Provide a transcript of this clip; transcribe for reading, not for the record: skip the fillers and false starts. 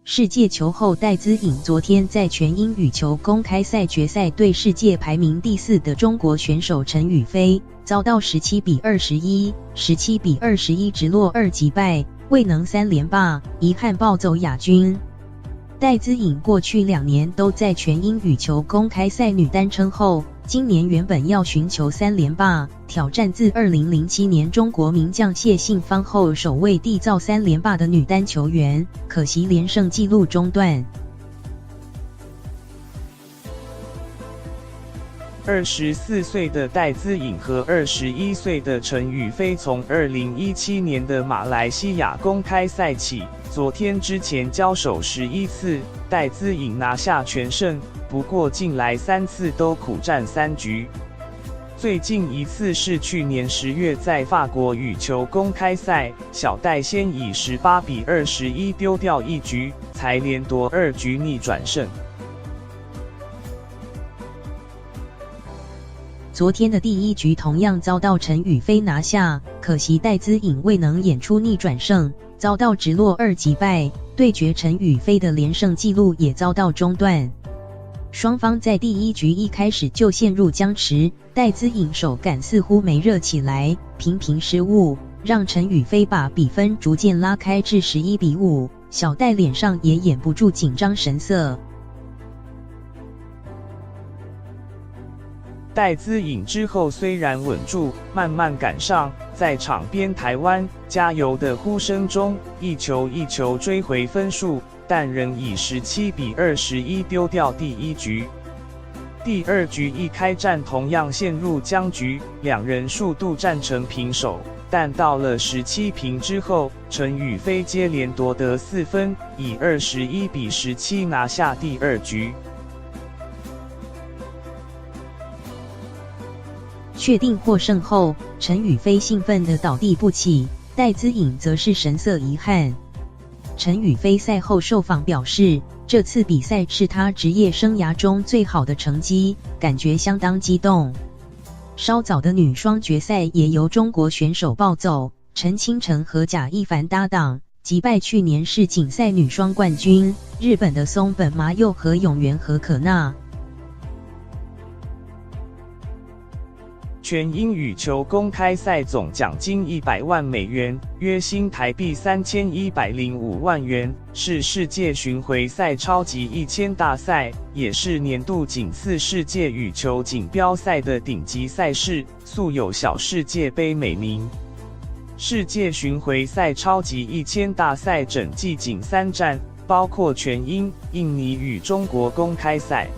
世界球后戴资颖昨天在全英羽球公开赛决赛对世界排名第4的中国选手陈雨菲，遭到17比21、17比21直落2击败，未能3连霸，遗憾抱走亚军。戴资颖过去2年都在全英羽球公开赛女单称后，今年原本要寻求3连霸，挑战自2007年中国名将谢杏芳后首位缔造3连霸的女单球员，可惜连胜纪录中断。24岁的戴资颖和21岁的陈雨菲从2017年的马来西亚公开赛起，昨天之前交手11次，戴资颖拿下全胜，不过近来3次都苦战3局。最近一次是去年10月在法国羽球公开赛，小戴先以18比21丢掉1局，才连夺2局逆转胜。昨天的第1局同样遭到陈雨菲拿下，可惜戴资颖未能演出逆转胜，遭到直落2击败，对决陈雨菲的连胜纪录也遭到中断。双方在第1局一开始就陷入僵持，戴资颖手感似乎没热起来，频频失误，让陈雨菲把比分逐渐拉开至11比5，小戴脸上也掩不住紧张神色。戴资颖之后虽然稳住，慢慢赶上，在场边台湾加油的呼声中，一球一球追回分数，但仍以17比21丢掉第1局。第2局一开战同样陷入僵局，两人数度战成平手，但到了17平之后，陈雨菲接连夺得4分，以21比17拿下第2局。确定获胜后，陈雨菲兴奋地倒地不起，戴资颖则是神色遗憾。陈雨菲赛后受访表示，这次比赛是她职业生涯中最好的成绩，感觉相当激动。稍早的女双决赛也由中国选手暴走，陈清晨和贾一凡搭档，击败去年世锦赛女双冠军日本的松本麻佑和永原和可娜。全英羽球公开赛总奖金100万美元，约新台币3105万元，是世界巡回赛超级1000大赛，也是年度仅次世界羽球锦标赛的顶级赛事，素有小世界杯美名。世界巡回赛超级1000大赛整季仅3站，包括全英、印尼与中国公开赛。